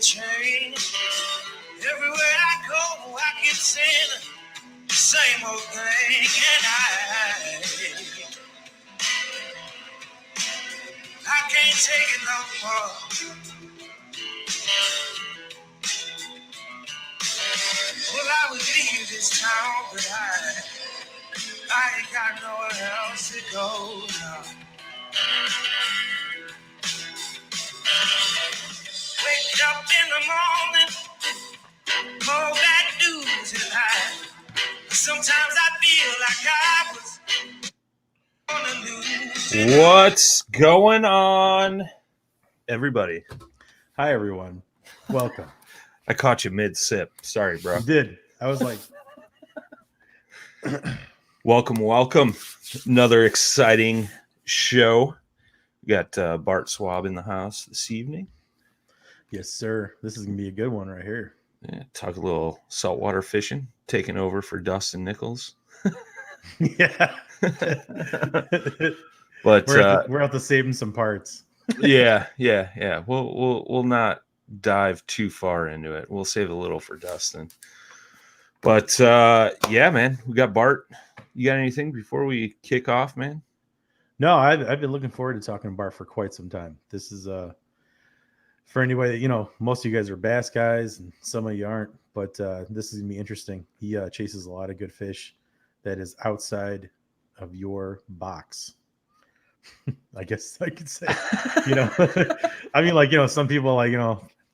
change. Everywhere I go, I keep saying the same old thing, and I can't take it no more. Well, I would leave this town, but I ain't got nowhere else to go now. Wake up in the morning, more bad news in life. Sometimes I feel like I was on the news. What's going on, everybody? Hi, everyone. Welcome. I caught you mid-sip. Sorry, bro. You did. I was like... Welcome. Another exciting show. We got Bart Swab in the house this evening. Yes, sir. This is going to be a good one right here. Yeah, talk a little saltwater fishing, taking over for Dustin Nichols. Yeah. But we're out to saving some parts. yeah. We'll not dive too far into it. We'll save a little for Dustin. But yeah, man, we got Bart. You got anything before we kick off, man? No, I've been looking forward to talking to Bart for quite some time. This is for anybody, most of you guys are bass guys and some of you aren't, but this is gonna be interesting. He chases a lot of good fish that is outside of your box. I guess I could say, I mean, some people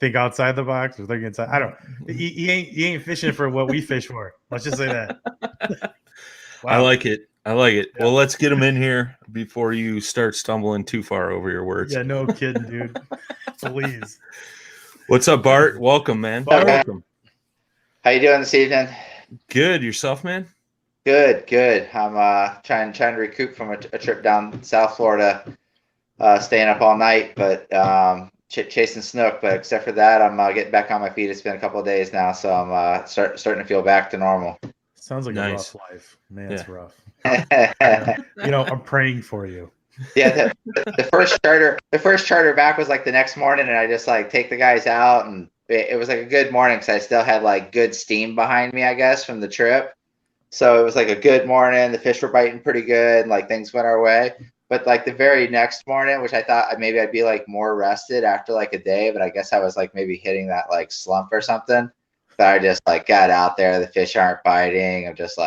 think outside the box or think inside. I don't. He ain't fishing for what we fish for. Let's just say that. Wow. I like it. Yeah. Well, let's get him in here before you start stumbling too far over your words. Yeah, no kidding, dude. Please. What's up, Bart? Welcome, man. Welcome. How you doing this evening? Good. Yourself, man? Good. I'm trying to recoup from a trip down South Florida, staying up all night, but chasing snook. But except for that, I'm getting back on my feet. It's been a couple of days now, so I'm starting to feel back to normal. Sounds like nice. A rough life, man. It's rough. I'm praying for you. Yeah, the first charter back was like the next morning, and I just take the guys out, and it was like a good morning because I still had good steam behind me, I guess, from the trip. So it was like a good morning. The fish were biting pretty good, and things went our way. But the very next morning, which I thought maybe I'd be more rested after a day, but I guess I was maybe hitting that slump or something. But I just got out there. The fish aren't biting. I'm just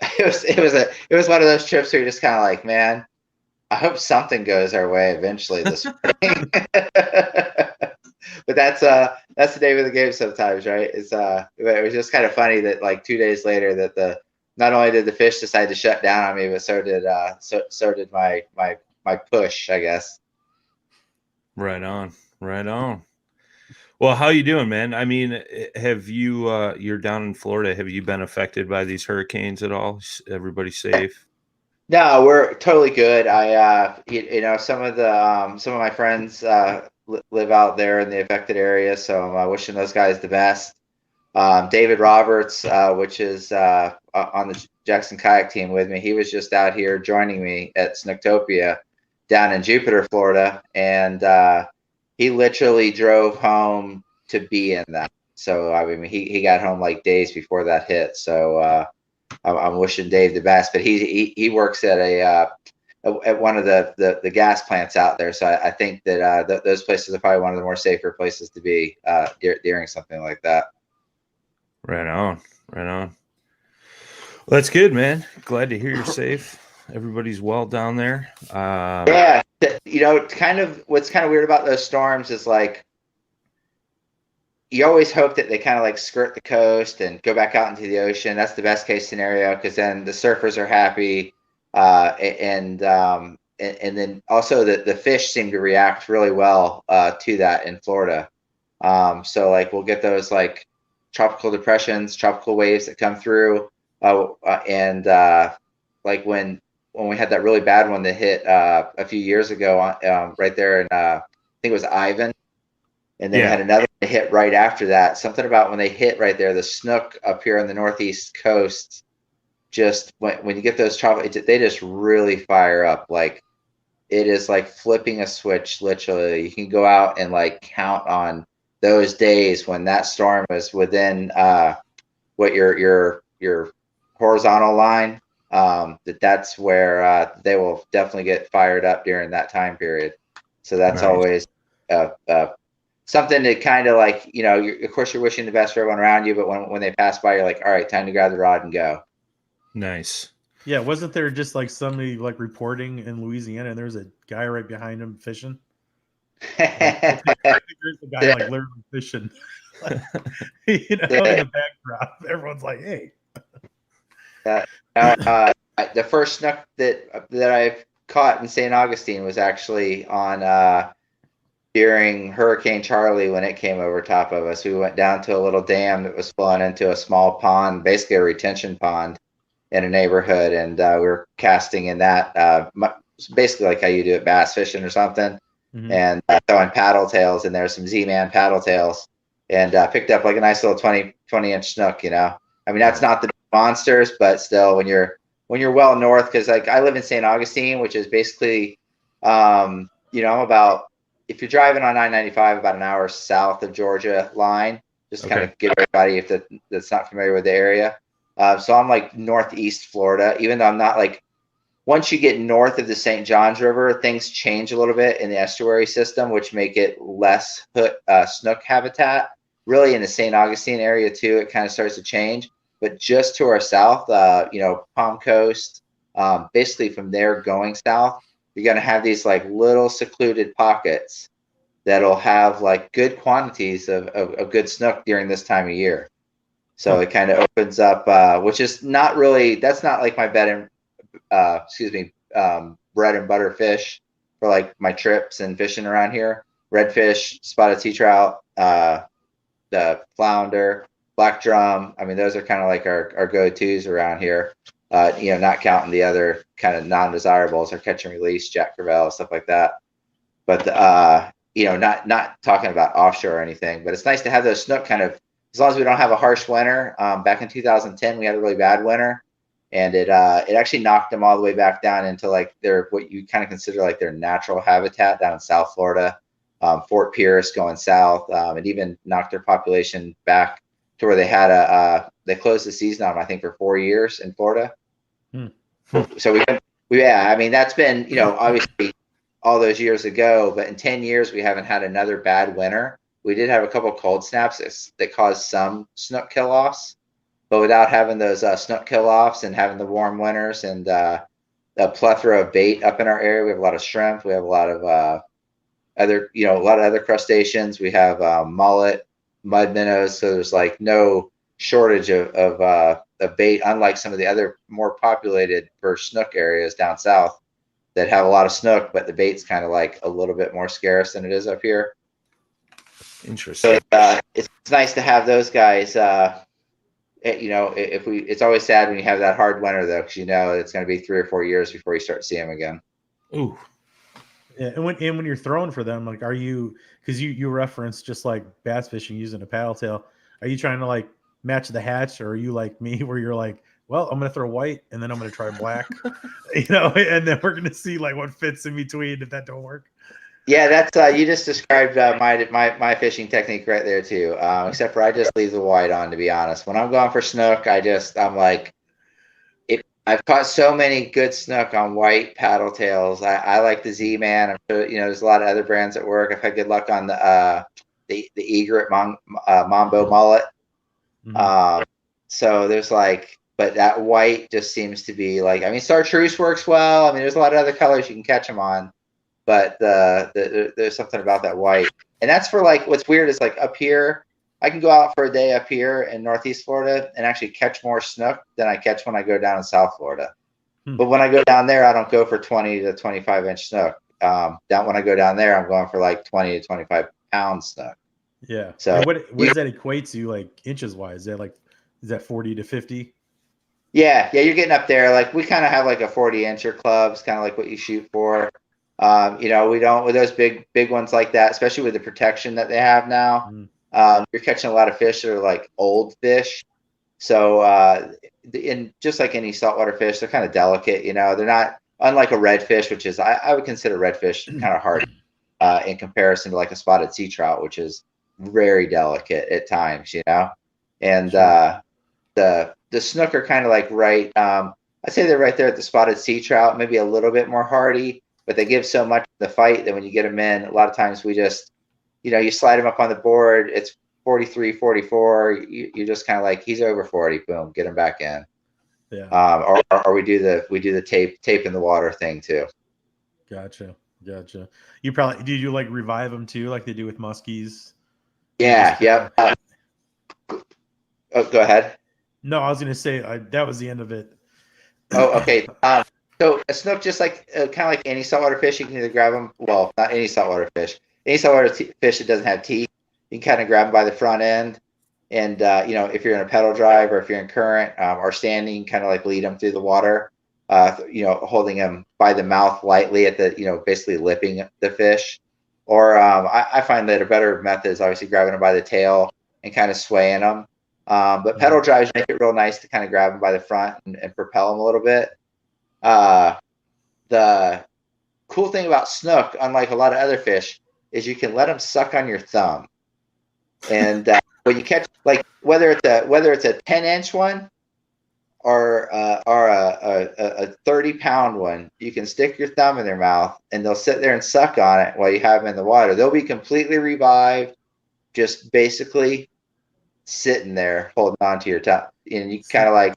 it was one of those trips where you're just kind of man, I hope something goes our way eventually this spring. But that's the name of the game sometimes, right? It was just kind of funny that 2 days later that not only did the fish decide to shut down on me, but so did my push, I guess. Right on. Well, how you doing, man? I mean, have you you're down in Florida, have you been affected by these hurricanes at all? Everybody safe? No, we're totally good. I some of my friends live out there in the affected area, so I'm wishing those guys the best. David Roberts, which is on the Jackson kayak team with me, he was just out here joining me at Snooktopia down in Jupiter, Florida, and he literally drove home to be in that. So I mean, he got home days before that hit. So I'm wishing Dave the best. But he works at at one of the gas plants out there. So I think that those places are probably one of the more safer places to be during something like that. Right on. Well, that's good, man. Glad to hear you're safe. Everybody's well down there. Yeah, what's kind of weird about those storms is you always hope that they kind of skirt the coast and go back out into the ocean. That's the best case scenario because then the surfers are happy, and then also the fish seem to react really well to that in Florida. So we'll get those tropical depressions, tropical waves that come through, and when we had that really bad one that hit a few years ago right there in I think it was Ivan, and then we had another one hit right after that. Something about when they hit right there, the snook up here on the northeast coast, just when you get those tropical, they just really fire up. It is flipping a switch, literally. You can go out and count on those days when that storm was within what your horizontal line, that's where they will definitely get fired up during that time period. So that's Nice. always something to kind of like, of course you're wishing the best for everyone around you, but when they pass by, you're like, all right, time to grab the rod and go. Nice. Yeah, wasn't there just like somebody like reporting in Louisiana and there's a guy right behind him fishing? Like, I think there's a guy like literally fishing, in the backdrop. Everyone's like, "Hey." The first snook that I've caught in St. Augustine was actually on during Hurricane Charlie when it came over top of us. We went down to a little dam that was flowing into a small pond, basically a retention pond in a neighborhood, and we were casting in that, basically like how you do it bass fishing or something, and throwing paddle tails in there, some Z-Man paddle tails, and picked up like a nice little 20-inch snook. I mean, that's not the monsters, but still, when you're well north, because like I live in St. Augustine, which is basically, I'm about, if you're driving on 995, about an hour south of Georgia line, just to kind of get everybody that's not familiar with the area. So I'm like northeast Florida, even though I'm not like, once you get north of the St. Johns River, things change a little bit in the estuary system, which make it less snook habitat. Really in the St. Augustine area too, it kind of starts to change. But just to our south, Palm Coast, basically from there going south, you're going to have these like little secluded pockets that'll have like good quantities of good snook during this time of year. So it kind of opens up, which is not really, that's not like my bread and butter fish for like my trips and fishing around here. Redfish, spotted sea trout, the flounder, black drum. I mean, those are kind of like our go-tos around here. Not counting the other kind of non-desirables, or catch and release, Jack Crevalle, stuff like that. But not talking about offshore or anything. But it's nice to have those snook kind of, as long as we don't have a harsh winter. Back in 2010, we had a really bad winter, and it actually knocked them all the way back down into like what you kind of consider like their natural habitat down in South Florida, Fort Pierce going south, and even knocked their population back to where they had they closed the season on them, I think, for 4 years in Florida. So I mean, that's been, obviously all those years ago, but in 10 years, we haven't had another bad winter. We did have a couple of cold snaps that caused some snook kill-offs, but without having those snook kill-offs and having the warm winters and a plethora of bait up in our area, we have a lot of shrimp. We have a lot of other crustaceans. We have mullet, mud minnows. So there's like no shortage of bait, unlike some of the other more populated for snook areas down south that have a lot of snook, but the bait's kind of like a little bit more scarce than it is up here. Interesting. So it's nice to have those guys. It's always sad when you have that hard winter though, because it's going to be 3 or 4 years before you start to see them again. Ooh. Yeah, and when you're throwing for them, like, are you, because you referenced just like bass fishing using a paddle tail, are you trying to like match the hatch, or are you like me where you're like, well, I'm gonna throw white and then I'm gonna try black, and then we're gonna see like what fits in between if that don't work? Yeah, that's you just described my fishing technique right there too. Except for I just leave the white on, to be honest. When I'm going for snook, I'm like, I've caught so many good snook on white paddle tails. I like the Z-Man. I'm sure there's a lot of other brands that work. I've had good luck on the egret Mambo mullet. So there's like, but that white just seems to be like, I mean, chartreuse works well. I mean, there's a lot of other colors you can catch them on, but there's something about that white. And that's for like, what's weird is like up here, I can go out for a day up here in Northeast Florida and actually catch more snook than I catch when I go down in South Florida. But when I go down there, I don't go for 20 to 25-inch snook. When I go down there, I'm going for like 20 to 25 pound snook. Yeah. So and what does that equate to, like inches wise? Is that 40 to 50? Yeah, you're getting up there. Like we kind of have like a 40-incher clubs, kind of like what you shoot for. We don't with those big ones like that, especially with the protection that they have now. You're catching a lot of fish that are like old fish. So in just like any saltwater fish, they're kind of delicate. They're not, unlike a redfish, which is I would consider redfish kind of hard in comparison to like a spotted sea trout, which is very delicate at times, and Sure. the snook are kind of like right. I'd say they're right there at the spotted sea trout, maybe a little bit more hardy, but they give so much in the fight that when you get them in, a lot of times we just, you slide them up on the board. It's 43, 44. You just kind of like, he's over 40. Boom, get him back in. Yeah. Or we do the tape in the water thing too. Gotcha. Did you like revive them too, like they do with muskies? Yeah. Yep. Oh, go ahead. No, I was gonna say that was the end of it. Oh, okay. So a snook, just like kind of like any saltwater fish, you can either grab them. Well, not any saltwater fish. Any saltwater fish that doesn't have teeth, you can kind of grab them by the front end, and if you're in a pedal drive or if you're in current or standing, kind of like lead them through the water. Holding them by the mouth lightly at the, basically lipping the fish. Or I find that a better method is obviously grabbing them by the tail and kind of swaying them. But pedal drives make it real nice to kind of grab them by the front and propel them a little bit. The cool thing about snook, unlike a lot of other fish, is you can let them suck on your thumb. And when you catch, like whether it's a 10-inch one or a 30-pound one, you can stick your thumb in their mouth and they'll sit there and suck on it while you have them in the water. They'll be completely revived, just basically sitting there holding on to your tongue, and you kind of like,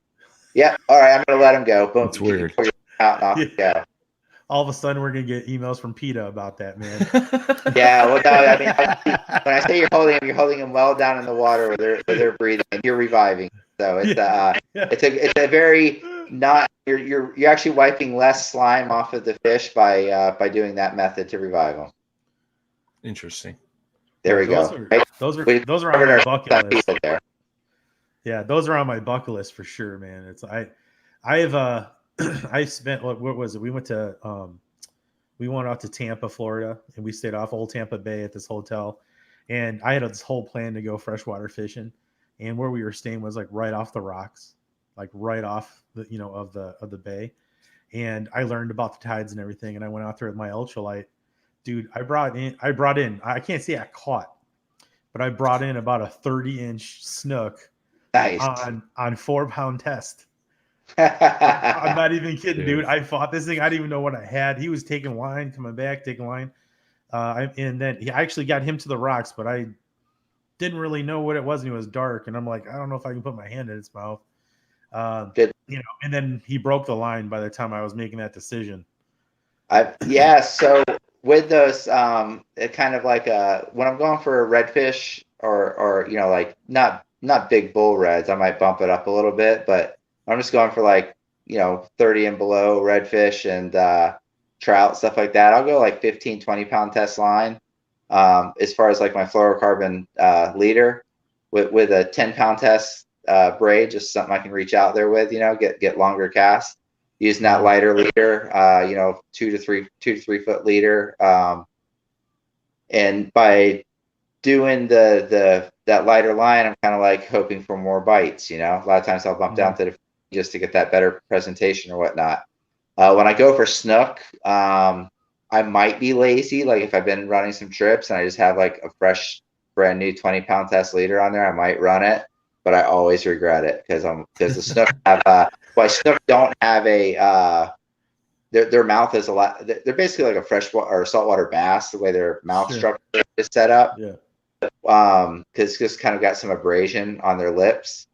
yeah, all right, I'm gonna let them go. Boom, That's weird. Out and off you go. All of a sudden, we're gonna get emails from PETA about that, man. Yeah, well, no, I mean, when I say you're holding them well down in the water where they're breathing, and you're reviving. So it's a very not you're actually wiping less slime off of the fish by doing that method to revive them. Interesting. There we go. Those are on my bucket list. There. Yeah, those are on my bucket list for sure, man. It's I spent what was it? We went out to Tampa, Florida, and we stayed off Old Tampa Bay at this hotel. And I had this whole plan to go freshwater fishing, and where we were staying was like right off the rocks, like right off the of the bay. And I learned about the tides and everything, and I went out there with my ultralight. Dude, I brought in, I can't say I caught, but I brought in about a 30-inch snook. Nice. on 4-pound test. I'm not even kidding, dude. I fought this thing. I didn't even know what I had. He was taking line, coming back, taking line. And then I actually got him to the rocks, but I didn't really know what it was. And it was dark. And I'm like, I don't know if I can put my hand in his mouth. Good. And then he broke the line by the time I was making that decision. So with those, it kind of like when I'm going for a redfish or like not big bull reds, I might bump it up a little bit, but I'm just going for like 30 and below redfish and trout, stuff like that. I'll go like 15-20 pound test line. As far as like my fluorocarbon leader with a 10-pound test braid, just something I can reach out there with, get longer casts. Using that lighter leader, 2 to 3 foot leader, and by doing that lighter line, I'm kind of like hoping for more bites. A lot of times I'll bump down to the just to get that better presentation or whatnot. When I go for snook, I might be lazy. Like if I've been running some trips and I just have like a fresh, brand new 20-pound test leader on there, I might run it, but I always regret it because the snook have snook don't have a their mouth is a lot. They're basically like a freshwater or saltwater bass. The way their mouth structure is set up, because just kind of got some abrasion on their lips,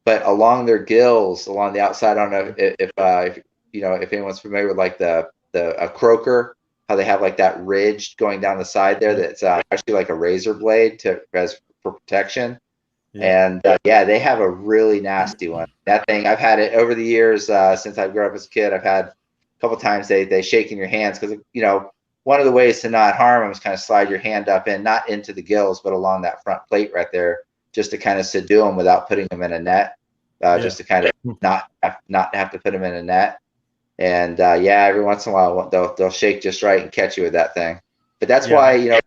but along their gills, along the outside. I don't know if anyone's familiar with like a croaker, how they have like that ridge going down the side there. That's actually like a razor blade for protection. And they have a really nasty one. That thing, I've had it over the years since I grew up as a kid. I've had a couple times they shake in your hands because one of the ways to not harm them is kind of slide your hand up in, not into the gills, but along that front plate right there, just to kind of subdue them without putting them in a net, just to kind of not have to put them in a net. And every once in a while they'll shake just right and catch you with that thing. But that's why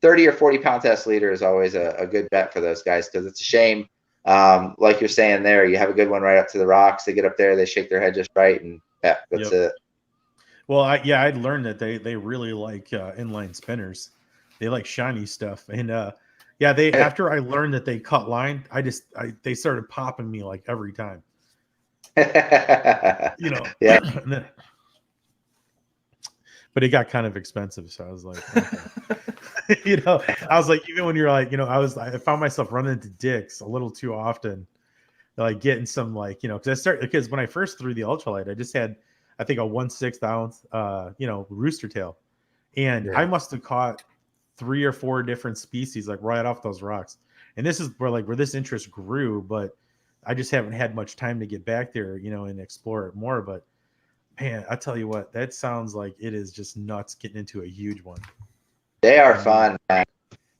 30 or 40 pound test leader is always a good bet for those guys, because it's a shame. Like you're saying there, you have a good one right up to the rocks. They get up there, they shake their head just right, and that's it. Well, I'd learned that they really like inline spinners. They like shiny stuff, and Yeah, they after I learned that they cut line, they started popping me like every time. You know. Yeah. But it got kind of expensive, so I was like, okay. You know, I was like, even when you're like, you know, I found myself running into dicks a little too often, like getting some like, you know, because when I first threw the ultralight, I just had, I think, a 1/6 ounce, you know, rooster tail, and I must have caught 3 or 4 different species like right off those rocks. And this is where this interest grew, but I just haven't had much time to get back there, you know, and explore it more. But man, I tell you what, that sounds like it is just nuts getting into a huge one. They are fun, man.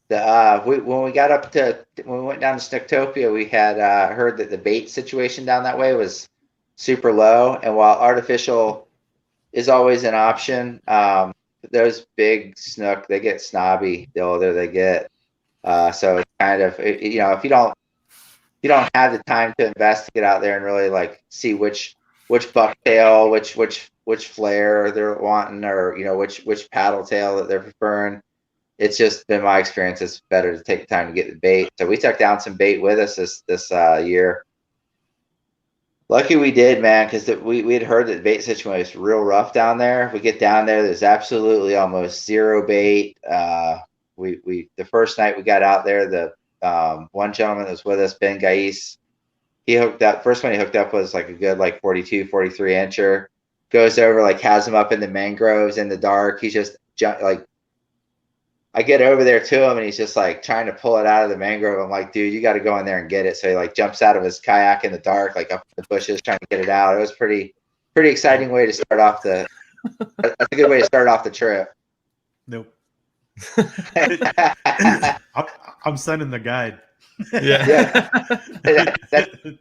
When we went down to Snooktopia, we had heard that the bait situation down that way was super low, and while artificial is always an option, those big snook, they get snobby the older they get. So it's kind of, you know, if you don't have the time to invest to get out there and really like see which bucktail, which flare they're wanting, or you know which paddle tail that they're preferring. It's just been my experience. It's better to take the time to get the bait. So we took down some bait with us this year. Lucky we did, man, because we had heard that the bait situation was real rough down there. We get down there, there's absolutely almost zero bait. The first night we got out there, the one gentleman that was with us, Ben Gais, he hooked up. First one he hooked up was like a good like 42, 43 incher. Goes over, like has him up in the mangroves in the dark. He's just like, I get over there to him and he's just like trying to pull it out of the mangrove. I'm like, dude, you got to go in there and get it. So he like jumps out of his kayak in the dark, like up in the bushes, trying to get it out. It was pretty exciting way to start off that's a good way to start off the trip. Nope. I'm sending the guide. Yeah.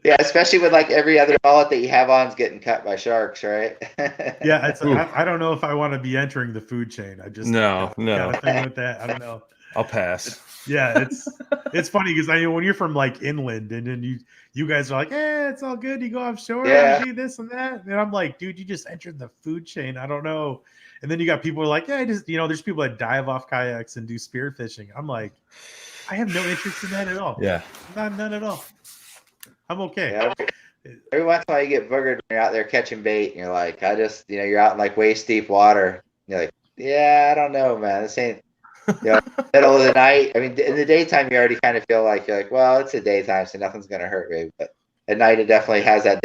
Yeah, especially with like every other mullet that you have on is getting cut by sharks, right? Yeah, I don't know if I want to be entering the food chain. I just No. got a thing with that. I don't know. I'll pass. Yeah, it's funny because I know when you're from like inland and then you guys are like, it's all good. You go offshore, Yeah. you do this and that, and I'm like, dude, you just entered the food chain. I don't know. And then you got people who are like, yeah, just there's people that dive off kayaks and do spear fishing. I'm like, I have no interest in that at all. Yeah, none at all. I'm okay. Yeah, every once in a while you get boogered when you're out there catching bait and you're like, you're out in like waist deep water. And you're like, yeah, I don't know, man. This ain't, middle of the night. I mean, in the daytime, you already kind of feel like you're like, well, it's a daytime, so nothing's going to hurt me. But at night, it definitely has that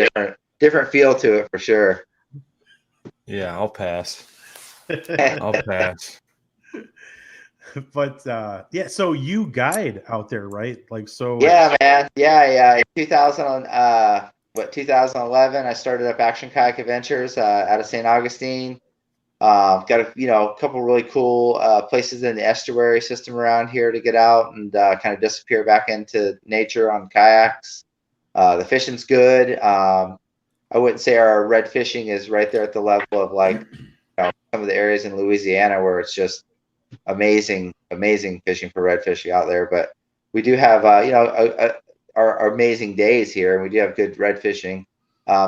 different feel to it for sure. Yeah, I'll pass. I'll pass. But so you guide out there, right? Like, so yeah, man. Yeah. In 2011, I started up Action Kayak Adventures out of St. Augustine. Got a couple really cool places in the estuary system around here to get out and kind of disappear back into nature on kayaks. The fishing's good. I wouldn't say our red fishing is right there at the level of like some of the areas in Louisiana where it's just amazing fishing for redfish out there. But we do have our amazing days here, and we do have good red fishing.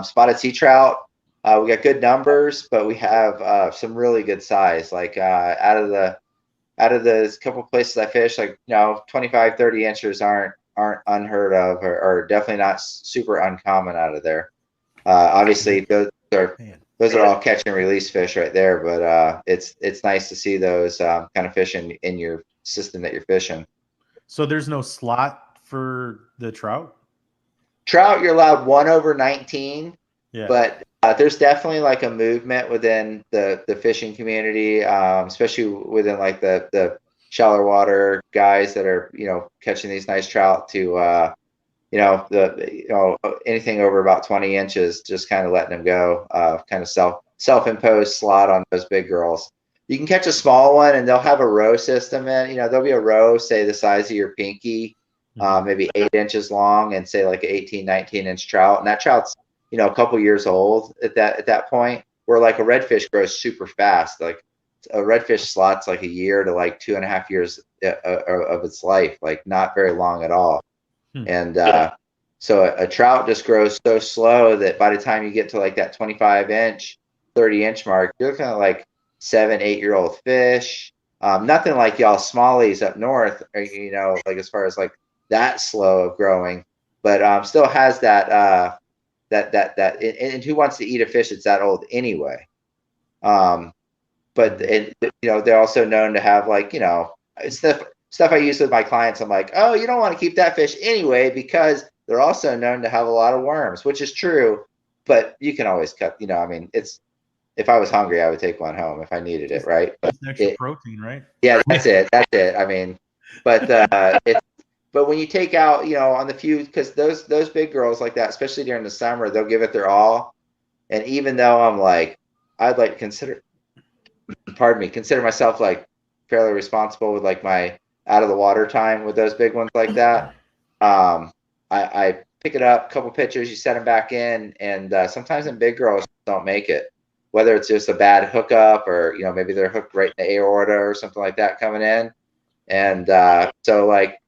Spotted sea trout, we got good numbers, but we have some really good size. Like out of the couple places I fish, like 25, 30 inches aren't unheard of, or definitely not super uncommon out of there. Obviously those are all catch and release fish right there, but it's nice to see those kind of fish in your system that you're fishing. So there's no slot for the trout? Trout, you're allowed 1/19. Yeah. But there's definitely like a movement within the fishing community, especially within like the shallower water guys that are catching these nice trout to anything over about 20 inches, just kind of letting them go, kind of self-imposed slot on those big girls. You can catch a small one and they'll have a row system in, there'll be a row, say the size of your pinky, maybe 8 inches long, and say like an 18, 19 inch trout. And that trout's, a couple years old at that point, where like a redfish grows super fast. Like a redfish slot's like a year to like 2.5 years of its life, like not very long at all. And so a trout just grows so slow that by the time you get to like that 25 inch, 30 inch mark, you're looking at like 7, 8 year old fish. Nothing like y'all smallies up north, or, like as far as like that slow of growing, but still has that and who wants to eat a fish that's that old anyway? But they're also known to have like, stuff I use with my clients. I'm like, oh, you don't want to keep that fish anyway, because they're also known to have a lot of worms, which is true, but you can always cut, if I was hungry, I would take one home if I needed it. Right. But extra protein, right? yeah, that's it. I mean, but but when you take out, on the few, because those big girls like that, especially during the summer, they'll give it their all. And even though I'm like, I'd like to consider myself like fairly responsible with like my out of the water time with those big ones like that. I pick it up, a couple pictures, you set them back in, and sometimes them big girls don't make it. Whether it's just a bad hookup or maybe they're hooked right in the aorta or something like that coming in, and so like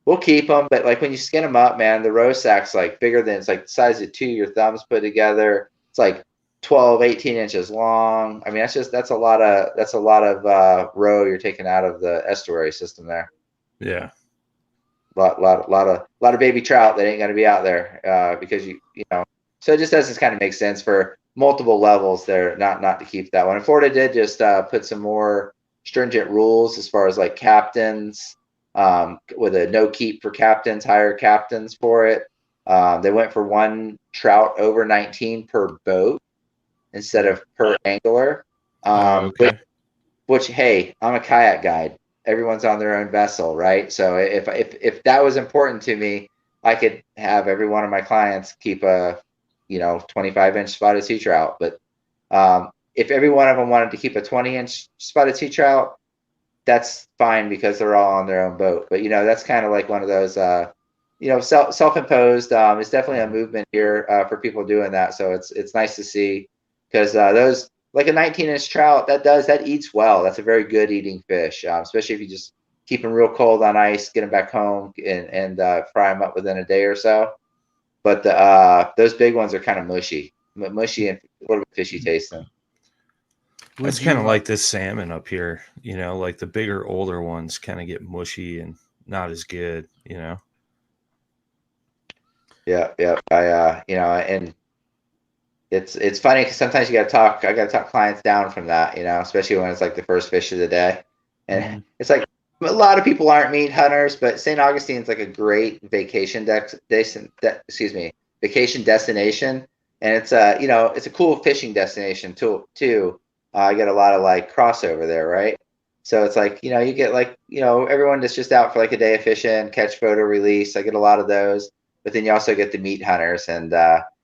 we'll keep them, but like when you skin them up, man, the roe sack's like bigger than, it's like the size of two your thumbs put together. It's like 12, 18 inches long. I mean, that's a lot of roe you're taking out of the estuary system there. Yeah. Lot of baby trout that ain't going to be out there because so it just doesn't kind of make sense for multiple levels there not to keep that one. And Florida did just put some more stringent rules as far as like captains, with a no keep for captains, hire captains for it. They went for one trout over 19 per boat instead of per angler. Okay. Which, hey, I'm a kayak guide. Everyone's on their own vessel, right? So if that was important to me, I could have every one of my clients keep a 25-inch spotted sea trout. But if every one of them wanted to keep a 20-inch spotted sea trout, that's fine because they're all on their own boat. But that's kind of like one of those self-imposed. It's definitely a movement here for people doing that. So it's nice to see, because those, like a 19-inch trout, that eats well. That's a very good eating fish, especially if you just keep them real cold on ice, get them back home, and fry them up within a day or so. But those big ones are kind of mushy and a little bit fishy tasting. It's kind of like this salmon up here, like the bigger, older ones kind of get mushy and not as good, Yeah. And it's funny because sometimes I got to talk clients down from that, especially when it's like the first fish of the day. And it's like, a lot of people aren't meat hunters, but St. Augustine's like a great vacation destination. And it's it's a cool fishing destination too. I get a lot of like crossover there, right? So it's like, you get like, everyone that's just out for like a day of fishing, catch, photo, release. I get a lot of those, but then you also get the meat hunters, and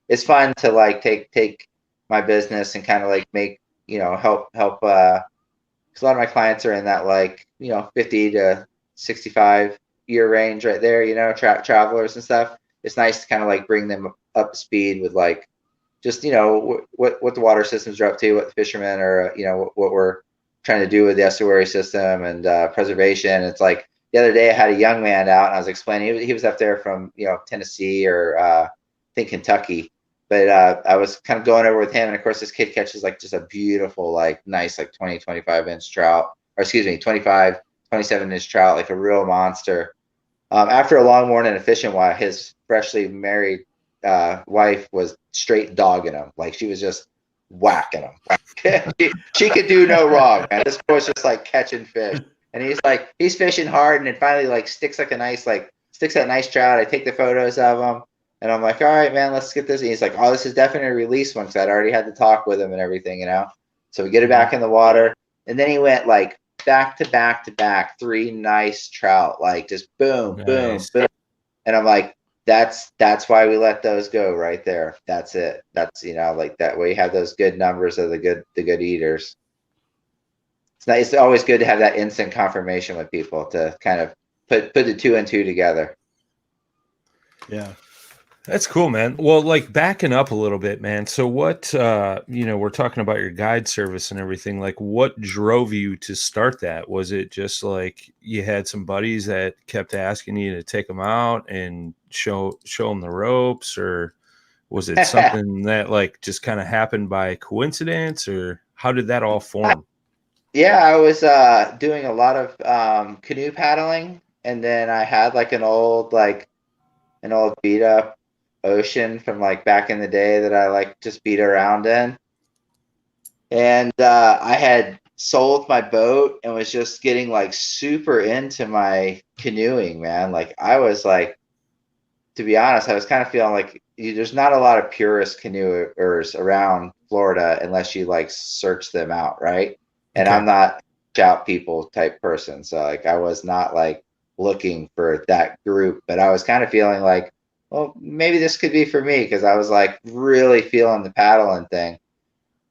it's fun to like take my business and kind of like make, help, because a lot of my clients are in that like, 50 to 65 year range right there, travelers and stuff. It's nice to kind of like bring them up to speed with like, just, what the water systems are up to, what the fishermen are, what we're trying to do with the estuary system and preservation. It's like the other day I had a young man out and I was explaining, he was up there from, Tennessee or I think Kentucky. But I was kind of going over with him, and of course this kid catches like just a beautiful, like nice, like 20, 25-inch trout, or excuse me, 25, 27-inch trout, like a real monster. After a long morning of fishing, while his freshly married wife was straight dogging him, like she was just whacking him. she could do no wrong, man. This boy's just like catching fish, and he's fishing hard, and then finally like sticks that nice trout. I take the photos of him. And I'm like, all right, man, let's get this. And he's like, oh, this is definitely a release one, because I'd already had to talk with him and everything, So we get it back in the water. And then he went like back to back to back, 3 nice trout, like just boom, Nice. boom, boom. And I'm like, that's why we let those go right there. That's it. That's, like that way you have those good numbers of the good eaters. It's nice. It's always good to have that instant confirmation with people to kind of put the 2 and 2 together. Yeah. That's cool, man. Well, like backing up a little bit, man. So what, we're talking about your guide service and everything. Like what drove you to start that? Was it just like you had some buddies that kept asking you to take them out and show them the ropes, or was it something that like just kind of happened by coincidence, or how did that all form? Yeah, I was doing a lot of canoe paddling, and then I had like an old beat up ocean from like back in the day that I like just beat around in. And I had sold my boat and was just getting like super into my canoeing, man. Like I was like, to be honest, I was kind of feeling like there's not a lot of purist canoers around Florida unless you like search them out, right? And Okay. I'm not shout people type person, so like I was not like looking for that group, but I was kind of feeling like, well, maybe this could be for me because I was like really feeling the paddling thing.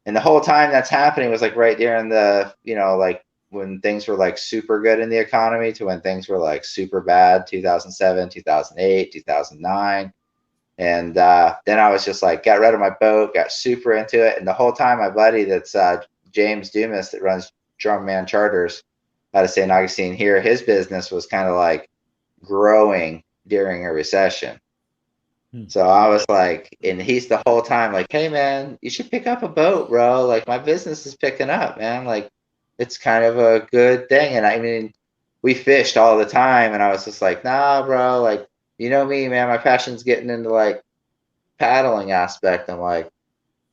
And the whole time that's happening was like right during the, like when things were like super good in the economy to when things were like super bad, 2007, 2008, 2009. And then I was just like, got rid of my boat, got super into it. And the whole time, my buddy that's James Dumas that runs Drum Man Charters out of St. Augustine here, his business was kind of like growing during a recession. So I was like, and he's the whole time like, hey man, you should pick up a boat, bro. Like my business is picking up, man. Like it's kind of a good thing. And I mean, we fished all the time, and I was just like, nah, bro. Like you know me, man. My passion's getting into like paddling aspect. I'm like,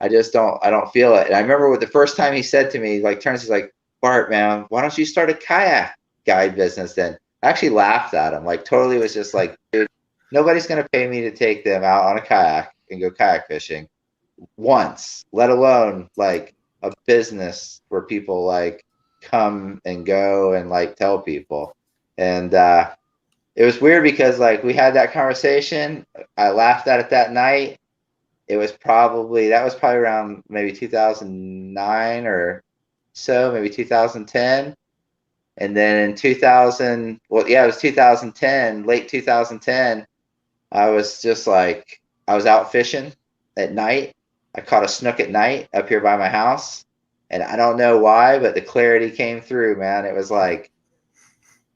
I don't feel it. And I remember the first time he said to me, like, he's like, Bart, man, why don't you start a kayak guide business then? I actually laughed at him, like, totally was just like, dude, nobody's going to pay me to take them out on a kayak and go kayak fishing once, let alone like a business where people like come and go and like tell people. And it was weird because like we had that conversation. I laughed at it that night. That was probably around maybe 2009 or so, maybe 2010. And then in 2000, well, yeah, it was 2010, late 2010. I was just like, I was out fishing at night. I caught a snook at night up here by my house. And I don't know why, but the clarity came through, man. It was like,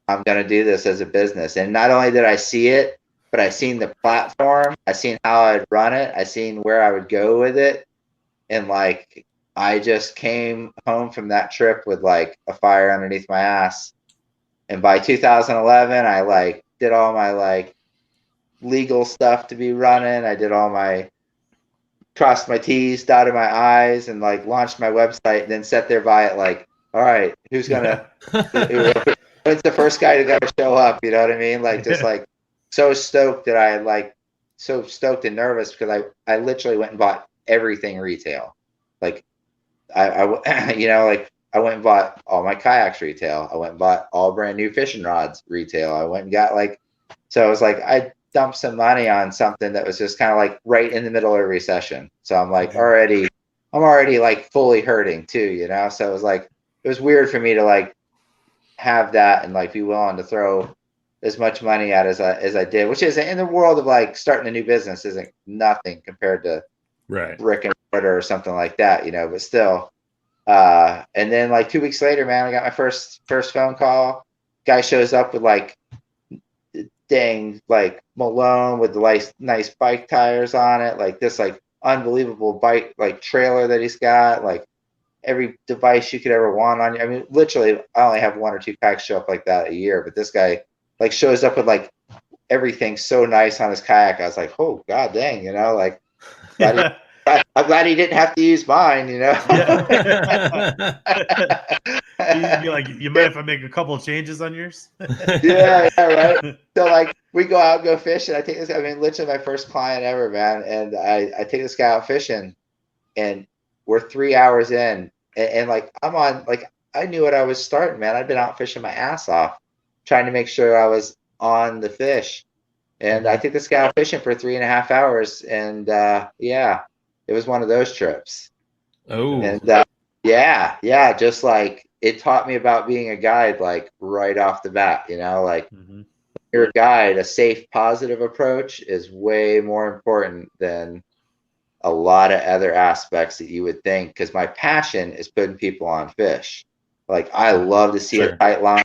I'm going to do this as a business. And not only did I see it, but I seen the platform. I seen how I'd run it. I seen where I would go with it. And like, I just came home from that trip with like a fire underneath my ass. And by 2011, I like did all my like legal stuff to be running. I did all my crossed my T's, dotted my I's, and like launched my website. And then sat there by it like, all right, who's gonna? When's the first guy to gotta show up? You know what I mean? Like just like so stoked that I like so stoked and nervous because I literally went and bought everything retail. Like I like I went and bought all my kayaks retail. I went and bought all brand new fishing rods retail. I went and got like, so it was like I dumped some money on something that was just kind of like right in the middle of a recession. So I'm like I'm already like fully hurting too, you know? So it was like, it was weird for me to like have that and like be willing to throw as much money at as I did, which is in the world of like starting a new business isn't nothing compared to Right. brick and mortar or something like that, you know, but still. And then like 2 weeks later, man, I got my first phone call. Guy shows up with like dang like Malone with the nice bike tires on it, like this like unbelievable bike like trailer that he's got, like every device you could ever want on you. I mean, literally, I only have one or two kayaks show up like that a year, but this guy like shows up with like everything so nice on his kayak. I was like, oh god dang, you know, like I'm glad he didn't have to use mine, you know. You'd be like, you mind if I make a couple of changes on yours? Yeah, right. So like we go out and go fishing. I take this. I mean, literally my first client ever, man. And I take this guy out fishing, and we're 3 hours in, and like I'm on like I knew what I was starting, man. I'd been out fishing my ass off, trying to make sure I was on the fish. And I took this guy out fishing for 3.5 hours, and yeah, it was one of those trips. Oh, And yeah, just like it taught me about being a guide, like right off the bat, you know, like you're a guide, a safe, positive approach is way more important than a lot of other aspects that you would think. Because my passion is putting people on fish. Like I love to see a tight line.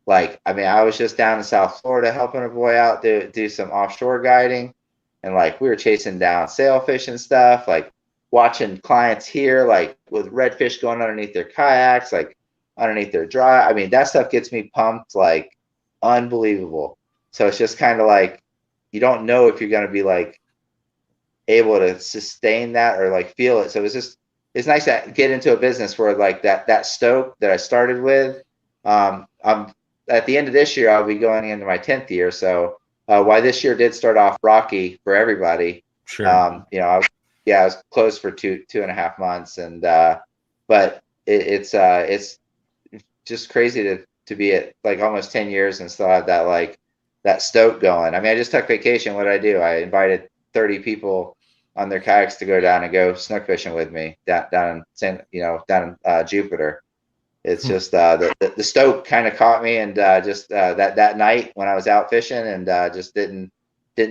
Like, I mean, I was just down in South Florida helping a boy out do some offshore guiding, and like we were chasing down sailfish and stuff, like watching clients here, like with redfish going underneath their kayaks, like underneath their dry. I mean, that stuff gets me pumped like unbelievable. So it's just kind of like you don't know if you're going to be like able to sustain that or like feel it. So it's nice to get into a business where like that stoke that I started with. I'm at the end of this year, I'll be going into my 10th year. So why this year did start off rocky for everybody. Sure. I was closed for 2.5 months, and but it's just crazy to be at like almost 10 years and still have that stoke going. I mean, I just took vacation. What did I do? I invited 30 people on their kayaks to go down and go snook fishing with me down in Jupiter. It's just the stoke kind of caught me, and that night when I was out fishing, and just didn't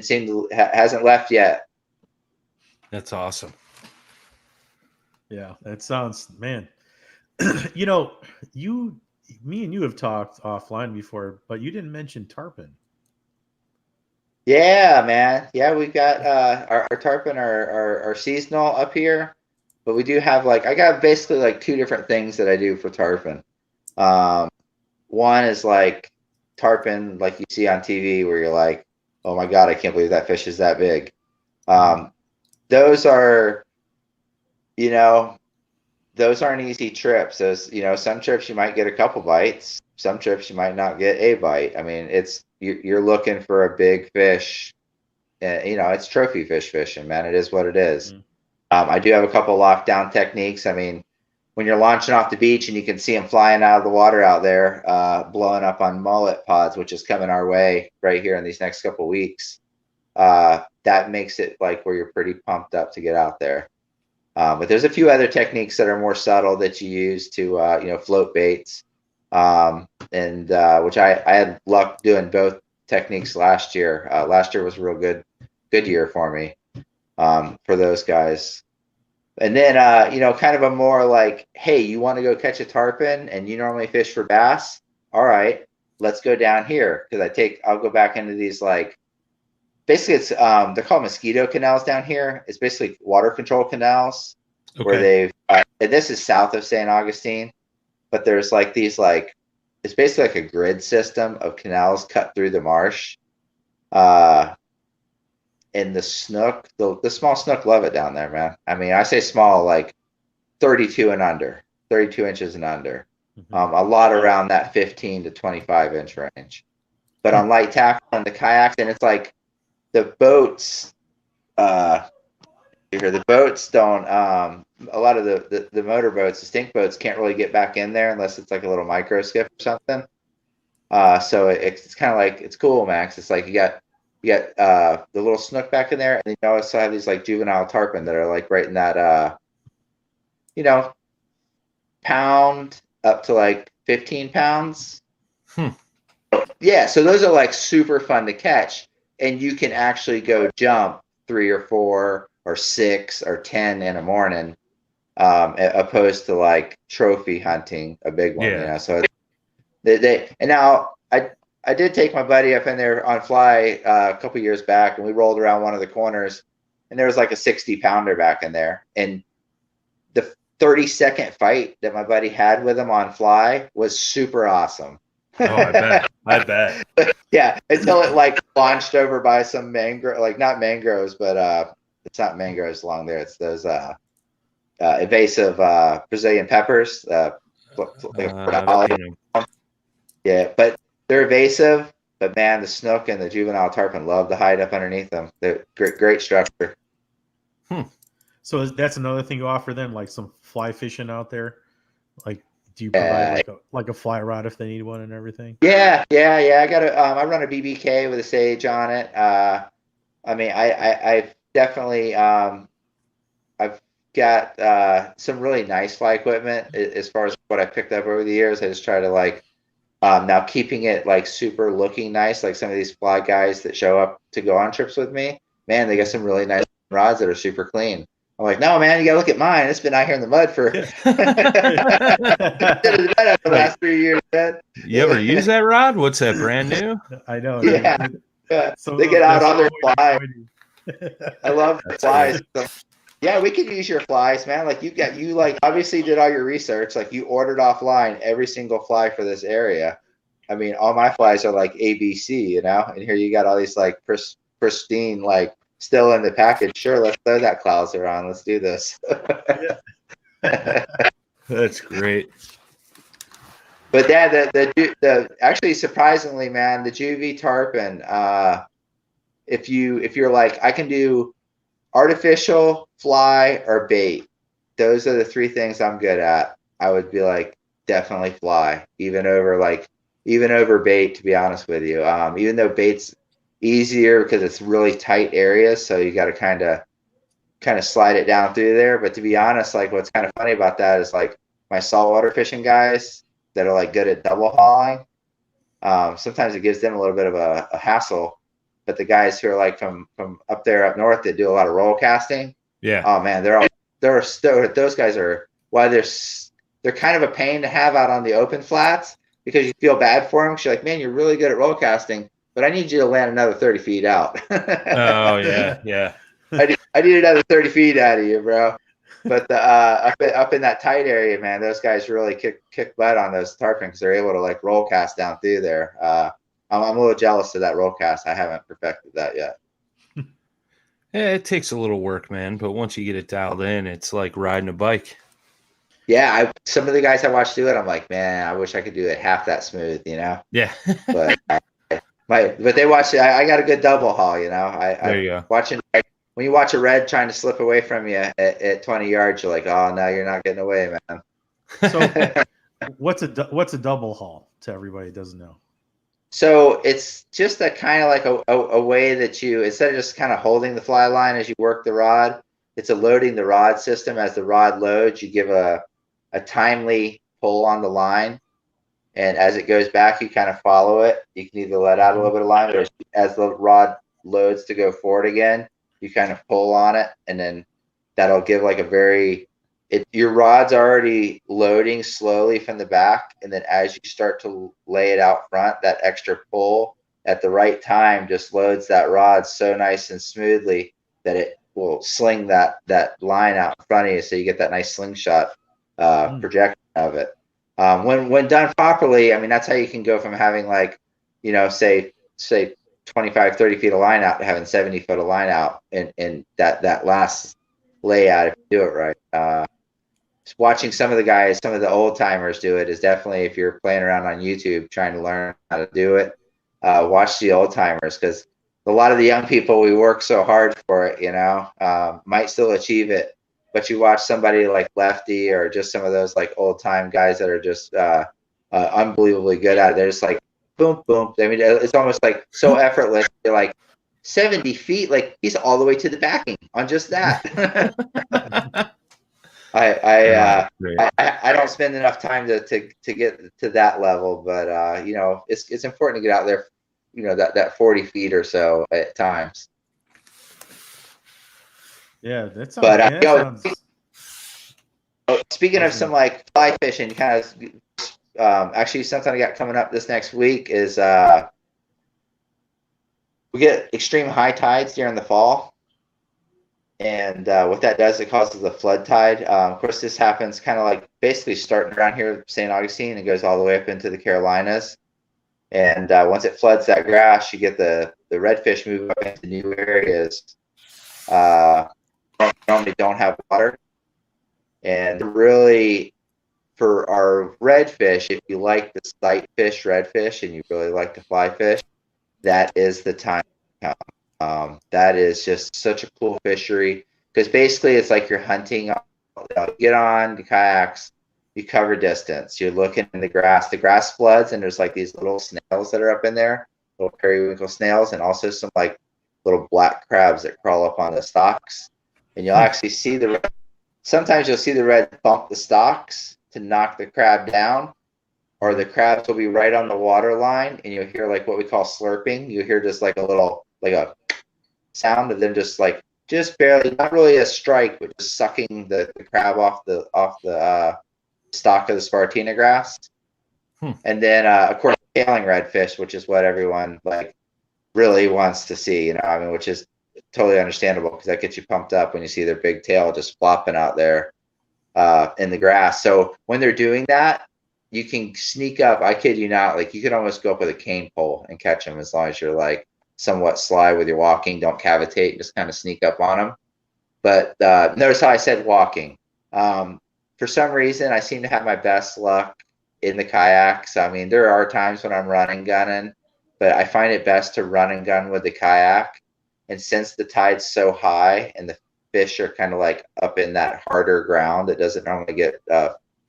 seem to hasn't left yet. That's awesome. Yeah, that sounds, man. Me and you have talked offline before, but you didn't mention tarpon. Yeah, man. Yeah, we got our tarpon are seasonal up here, but we do have I got basically like 2 different things that I do for tarpon. One is like tarpon, like you see on TV, where you're like, oh my God, I can't believe that fish is that big. Those are, those aren't easy trips. Those, some trips you might get a couple bites. Some trips you might not get a bite. I mean, you're looking for a big fish. It's trophy fish fishing, man. It is what it is. I do have a couple lockdown techniques. I mean, when you're launching off the beach and you can see them flying out of the water out there, blowing up on mullet pods, which is coming our way right here in these next couple weeks. That makes it like where you're pretty pumped up to get out there. But there's a few other techniques that are more subtle that you use to, float baits. Which I had luck doing both techniques last year. Last year was a real good year for me, for those guys. And then, kind of a more like, hey, you want to go catch a tarpon and you normally fish for bass? All right, let's go down here. Cause I'll go back into these basically it's, they're called mosquito canals down here. It's basically water control canals where they've, and this is south of St. Augustine, but there's these it's basically like a grid system of canals cut through the marsh. And the snook, the small snook love it down there, man. I mean, I say small, like 32 inches and under. A lot around that 15 to 25 inch range. But on light tackle and the kayaks, and it's like the boats, the boats don't, a lot of the motor boats, the stink boats can't really get back in there unless it's like a little micro skiff or something. So it's kind of like, it's cool, Max. It's like you got the little snook back in there, and then you also have these like juvenile tarpon that are like right in that pound up to like 15 pounds. Yeah, so those are like super fun to catch, and you can actually go jump 3 or 4 or 6 or 10 in a morning, opposed to like trophy hunting a big one. Yeah. So and now I did take my buddy up in there on fly a couple years back, and we rolled around one of the corners, and there was like a 60-pounder back in there. And the 30-second fight that my buddy had with him on fly was super awesome. Oh, I bet. Yeah, until it like launched over by some mangrove, like not mangroves, but it's not mangroves along there. It's those invasive Brazilian peppers. Yeah, but they're evasive, but man, the snook and the juvenile tarpon love to hide up underneath them. They're great structure. So that's another thing you offer them, like some fly fishing out there. Like, do you provide like a fly rod if they need one and everything? Yeah. I got I run a BBK with a sage on it. I mean, I've definitely I've got some really nice fly equipment as far as what I picked up over the years. I just try to now keeping it like super looking nice, like some of these fly guys that show up to go on trips with me, man, they got some really nice rods that are super clean. I'm like, no, man, you gotta look at mine. It's been out here in the mud for the last 3 years. Man. You ever use that rod? What's that, brand new? I know. Yeah. So they get out on their fly. I love the flies. Yeah, we could use your flies, man. Like you like obviously did all your research. Like you ordered offline every single fly for this area. I mean, all my flies are like ABC, you know, and here you got all these like pristine, like still in the package. Sure, let's throw that Clouser on. Let's do this. That's great. But yeah, the actually surprisingly, man, the juvie tarpon. If you're like, I can do artificial, fly, or bait. Those are the three things I'm good at. I would be like definitely fly, even over bait. To be honest with you, even though bait's easier because it's really tight areas, so you got to kind of slide it down through there. But to be honest, like what's kind of funny about that is like my saltwater fishing guys that are like good at double hauling. Sometimes it gives them a little bit of a hassle. But the guys who are like from up there up north that do a lot of roll casting, Yeah. oh man, those guys are they're kind of a pain to have out on the open flats because you feel bad for them. You're like, man, you're really good at roll casting, but I need you to land another 30 feet out. Oh yeah, yeah. I need another 30 feet out of you, bro. But the up in that tight area, man, those guys really kick butt on those tarpon because they're able to like roll cast down through there. I'm a little jealous of that roll cast. I haven't perfected that yet. Yeah, it takes a little work, man. But once you get it dialed in, it's like riding a bike. Yeah, some of the guys I watch do it, I'm like, man, I wish I could do it half that smooth, you know. Yeah. But but they watch it. I got a good double haul, you know. There you go. Watching when you watch a red trying to slip away from you at 20 yards, you're like, oh no, you're not getting away, man. So what's a double haul to everybody who doesn't know? So it's just a kind of like a way that you, instead of just kind of holding the fly line as you work the rod, it's a loading the rod system. As the rod loads, you give a timely pull on the line. And as it goes back, you kind of follow it. You can either let out a little bit of line, or as the rod loads to go forward again, you kind of pull on it. And then that'll give like your rod's already loading slowly from the back, and then as you start to lay it out front, that extra pull at the right time just loads that rod so nice and smoothly that it will sling that line out in front of you, so you get that nice slingshot projection of it. When done properly, I mean, that's how you can go from having like, you know, say 25, 30 feet of line out to having 70 foot of line out in that last layout if you do it right. Watching some of the old timers do it is definitely, if you're playing around on YouTube trying to learn how to do it, watch the old timers, because a lot of the young people, we work so hard for it, you know, might still achieve it, but you watch somebody like Lefty or just some of those like old time guys that are just unbelievably good at it. They're just like boom, boom. I mean, it's almost like so effortless. You're like 70 feet, like he's all the way to the backing on just that. I don't spend enough time to get to that level, but you know, it's important to get out there, you know, that 40 feet or so at times. Yeah, that sounds. Speaking of some like fly fishing, kind of actually something I got coming up this next week is we get extreme high tides during the fall. And what that does, it causes a flood tide. Of course, this happens kind of like basically starting around here, St. Augustine, and goes all the way up into the Carolinas. And once it floods that grass, you get the redfish move up into new areas. Normally don't have water. And really, for our redfish, if you like the sight fish redfish and you really like to fly fish, that is the time to come. That is just such a cool fishery, because basically it's like you're hunting. You get on the kayaks, you cover distance, you're looking in the grass floods, and there's like these little snails that are up in there, little periwinkle snails, and also some like little black crabs that crawl up on the stalks. And you'll actually see sometimes you'll see the red bump the stalks to knock the crab down, or the crabs will be right on the water line, and you'll hear like what we call slurping. You hear just like a sound of them just barely, not really a strike, but just sucking the crab off the stalk of the Spartina grass. And then of course tailing redfish, which is what everyone like really wants to see, you know, I mean, which is totally understandable because that gets you pumped up when you see their big tail just flopping out there in the grass. So when they're doing that, you can sneak up. I kid you not, like you could almost go up with a cane pole and catch them as long as you're like somewhat sly with your walking. Don't cavitate, just kind of sneak up on them. But notice how I said walking. For some reason, I seem to have my best luck in the kayaks. I mean, there are times when I'm running gunning, but I find it best to run and gun with the kayak. And since the tide's so high and the fish are kind of like up in that harder ground that doesn't normally get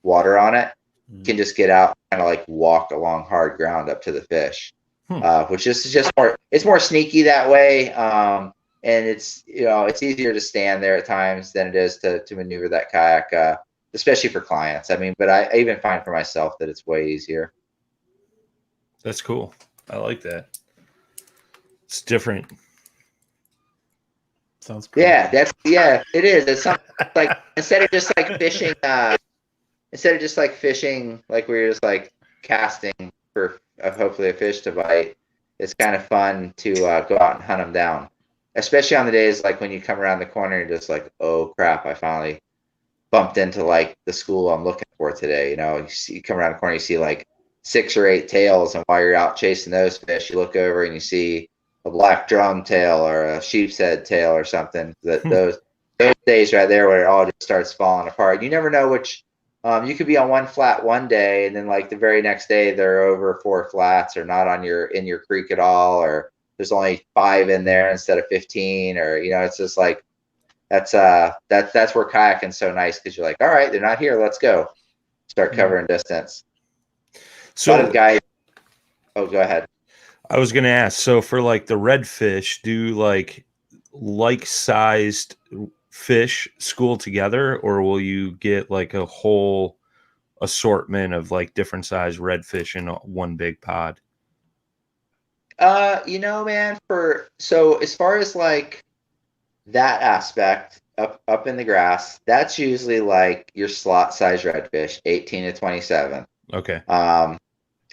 water on it, you can just get out and kind of like walk along hard ground up to the fish, which is just more, it's more sneaky that way. And it's, you know, it's easier to stand there at times than it is to maneuver that kayak, especially for clients. I mean, but I even find for myself that it's way easier. That's cool. I like that. It's different. Sounds cool. Yeah, it is. It's something like instead of just like fishing like where you're just like casting for hopefully a fish to bite, it's kind of fun to go out and hunt them down. Especially on the days like when you come around the corner and you're just like, oh crap, I finally bumped into like the school I'm looking for today. You know, you come around the corner, you see like 6 or 8 tails, and while you're out chasing those fish, you look over and you see a black drum tail or a sheep's head tail or something. Those days right there where it all just starts falling apart. You never know which. You could be on one flat one day, and then like the very next day they're over 4 flats or not in your creek at all, or there's only 5 in there instead of 15, or you know, it's just like that's where kayaking's so nice because you're like, all right, they're not here, let's go, start covering distance. So a lot of guys. Oh, go ahead. I was going to ask. So for like the redfish, do like sized fish school together, or will you get like a whole assortment of like different size redfish in one big pod? You know, man, so as far as like that aspect up in the grass, that's usually like your slot size redfish, 18 to 27. Okay.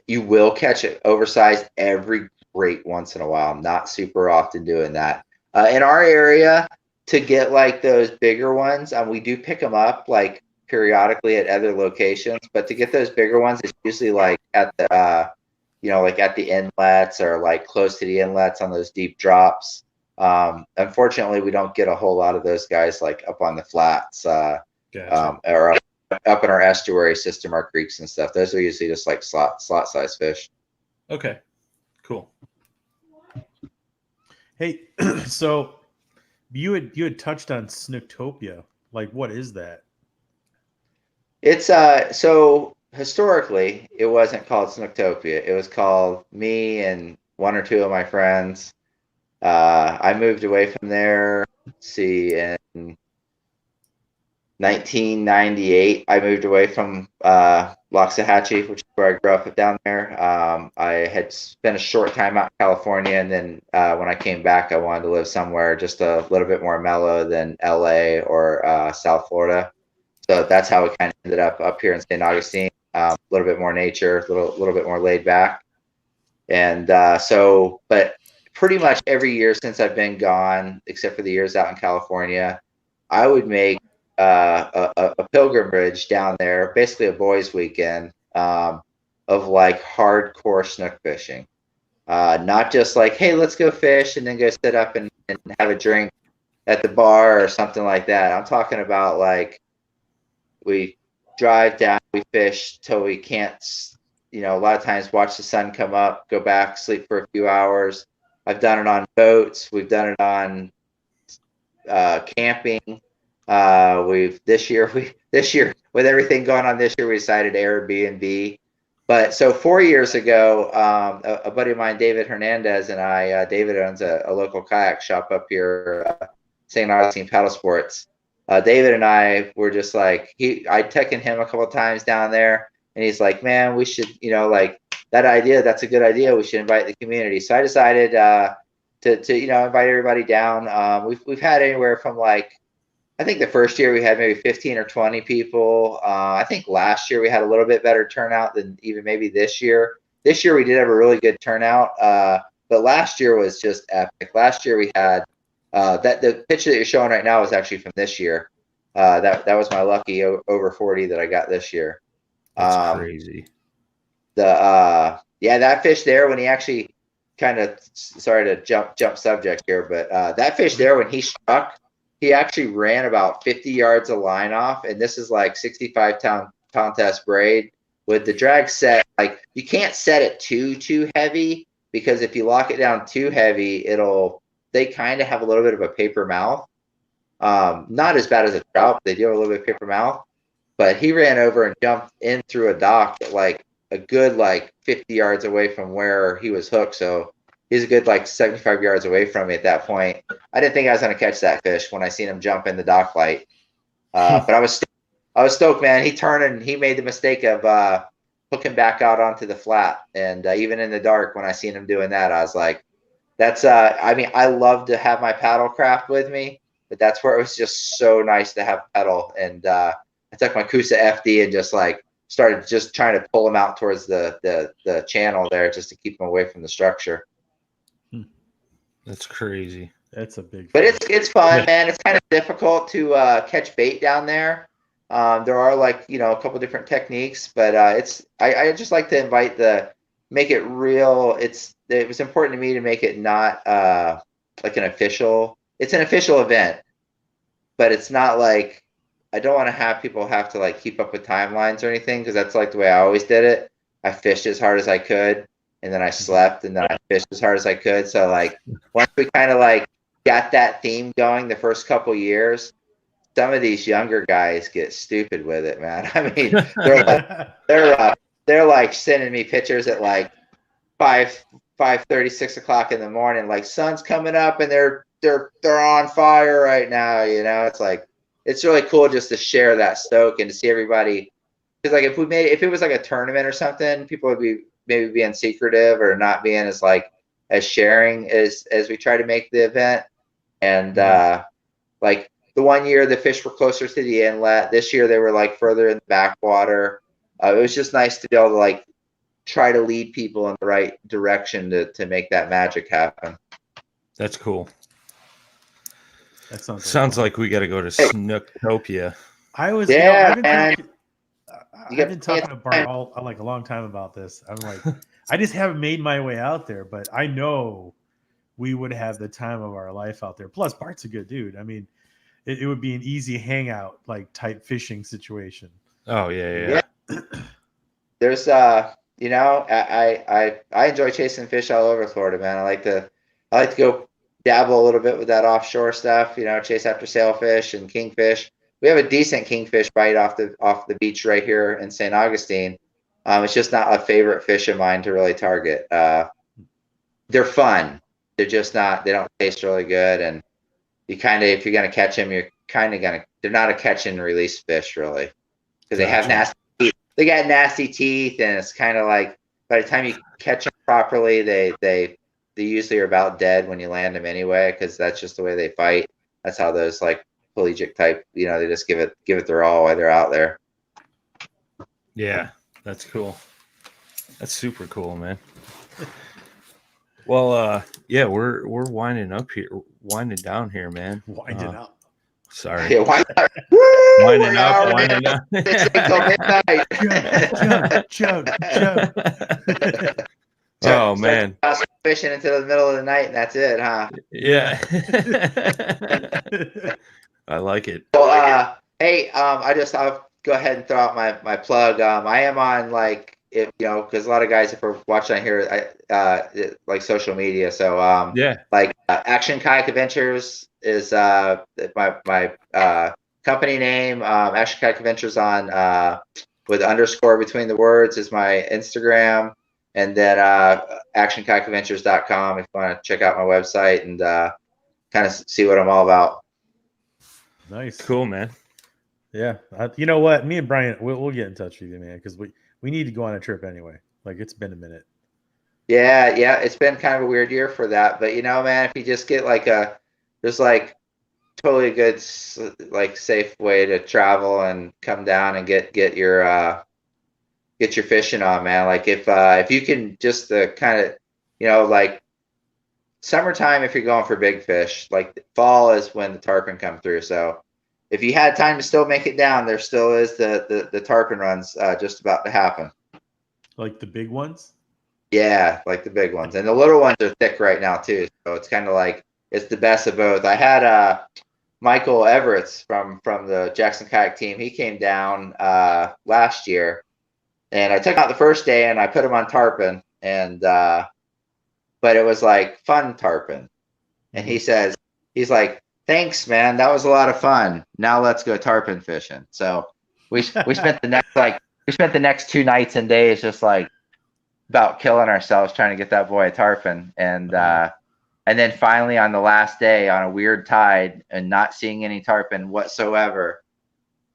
You will catch it oversized every great once in a while. Not super often doing that. In our area, to get like those bigger ones, we do pick them up like periodically at other locations, but to get those bigger ones, it's usually like at the like at the inlets or like close to the inlets on those deep drops. Unfortunately, we don't get a whole lot of those guys like up on the flats Gotcha. or up in our estuary system, our creeks and stuff. Those are usually just like slot size fish. Okay, cool. Hey, so you had touched on Snooktopia. Like, what is that? It's so historically it wasn't called Snooktopia. It was called me and 1 or 2 of my friends. I moved away from there. Let's see, in 1998, I moved away from Loxahatchee, which is where I grew up down there. I had spent a short time out in California, and then when I came back, I wanted to live somewhere just a little bit more mellow than LA or South Florida. So that's how we kind of ended up here in St. Augustine. A little bit more nature, a little bit more laid back. And but pretty much every year since I've been gone, except for the years out in California, I would make a pilgrimage down there, basically a boys' weekend of like hardcore snook fishing. Not just like, hey, let's go fish and then go sit up and have a drink at the bar or something like that. I'm talking about like we drive down, we fish till we can't, a lot of times watch the sun come up, go back, sleep for a few hours. I've done it on boats. We've done it on camping. This year with everything going on this year, we decided Airbnb. But so 4 years ago, a buddy of mine, David Hernandez, and I, David owns a local kayak shop up here, St. Augustine Paddle Sports. David and I were just like, I'd taken him a couple of times down there, and he's like, man, we should, like that idea, that's a good idea. We should invite the community. So I decided to invite everybody down. We've had anywhere from like, I think the first year we had maybe 15 or 20 people. I think last year we had a little bit better turnout than even maybe this year. This year we did have a really good turnout, but last year was just epic. Last year we had That the picture that you're showing right now is actually from this year. That was my lucky over 40 that I got this year. That's crazy. That fish there, when he actually kind of, sorry to jump subject here, but that fish there, when he struck, he actually ran about 50 yards of line off, and this is like 65-pound test braid with the drag set. Like, you can't set it too heavy, because if you lock it down too heavy, they kind of have a little bit of a paper mouth. Not as bad as a trout, but they do have a little bit of paper mouth. But he ran over and jumped in through a dock at like a good 50 yards away from where he was hooked. So he's a good 75 yards away from me at that point. I didn't think I was going to catch that fish when I seen him jump in the dock light. But I was stoked, man. He turned and he made the mistake of hooking back out onto the flat. And even in the dark, when I seen him doing that, I was like, that's I love to have my paddle craft with me, but that's where it was just so nice to have pedal. And I took my Kusa FD and just started just trying to pull him out towards the channel there, just to keep him away from the structure. That's crazy. That's a big. But it's fun, man. It's kind of difficult to catch bait down there. There are a couple different techniques, but I just like to make it real. It was important to me to make it not like an official. It's an official event, but it's not like, I don't want to have people have to keep up with timelines or anything, because that's the way I always did it. I fished as hard as I could, and then I slept, and then I fished as hard as I could. So once we kind of got that theme going the first couple years, some of these younger guys get stupid with it, man. I mean, they're sending me pictures at 5:30, 6 o'clock in the morning, sun's coming up and they're on fire right now. It's really cool just to share that stoke and to see everybody. Because if it was a tournament or something, people would be maybe being secretive or not being as sharing as we try to make the event. And the one year the fish were closer to the inlet. This year they were further in the backwater. It was just nice to be able to try to lead people in the right direction to make that magic happen. That's cool. That sounds like we got to go to Snooktopia. I've been talking to Bart a long time about this. I'm I just haven't made my way out there, but I know we would have the time of our life out there. Plus, Bart's a good dude. I mean, it would be an easy hangout, type fishing situation. Oh yeah. There's I enjoy chasing fish all over Florida, man. I like to go dabble a little bit with that offshore stuff, chase after sailfish and kingfish. We have a decent kingfish bite off the beach right here in St. Augustine. It's just not a favorite fish of mine to really target. They're fun. They're just not, they don't taste really good. And if you're going to catch them, they're not a catch and release fish really. Because they have nasty teeth. They got nasty teeth, and it's kind of by the time you catch them properly, they usually are about dead when you land them anyway, because that's just the way they fight. That's how those pelagic type, they just give it their all while they're out there. Yeah, that's cool. That's super cool, man. Well, we're winding down here, man. Winding up. Sorry. Yeah, Winding up. Chug. Oh man, fishing until the middle of the night, and that's it, huh? Yeah. I like it. Well, hey, I'll go ahead and throw out my plug. I am on because a lot of guys, if we're watching on here, social media. So Action Kayak Adventures is my company name. Action Kayak Adventures on with underscore between the words is my Instagram. And then actionkayakadventures.com if you want to check out my website and kind of see what I'm all about. Nice. Cool, man. Yeah. You know what? Me and Brian, we'll get in touch with you, man, because we need to go on a trip anyway. It's been a minute. Yeah. It's been kind of a weird year for that. But, man, if you just get totally good, safe way to travel and come down and get your fishing on, man. If you can just kind of, summertime if you're going for big fish. Like fall is when the tarpon come through. So if you had time to still make it down, there still is the tarpon runs just about to happen. Like the big ones? Yeah, like the big ones. And the little ones are thick right now too. So it's kind of like it's the best of both. I had Michael Everett from the Jackson Kayak team. He came down last year, and I took him out the first day and I put him on tarpon, and but it was like fun tarpon. And he says, he's like, "Thanks, man. That was a lot of fun. Now let's go tarpon fishing." So we spent the next 2 nights and days just like about killing ourselves trying to get that boy a tarpon. And then finally on the last day on a weird tide and not seeing any tarpon whatsoever,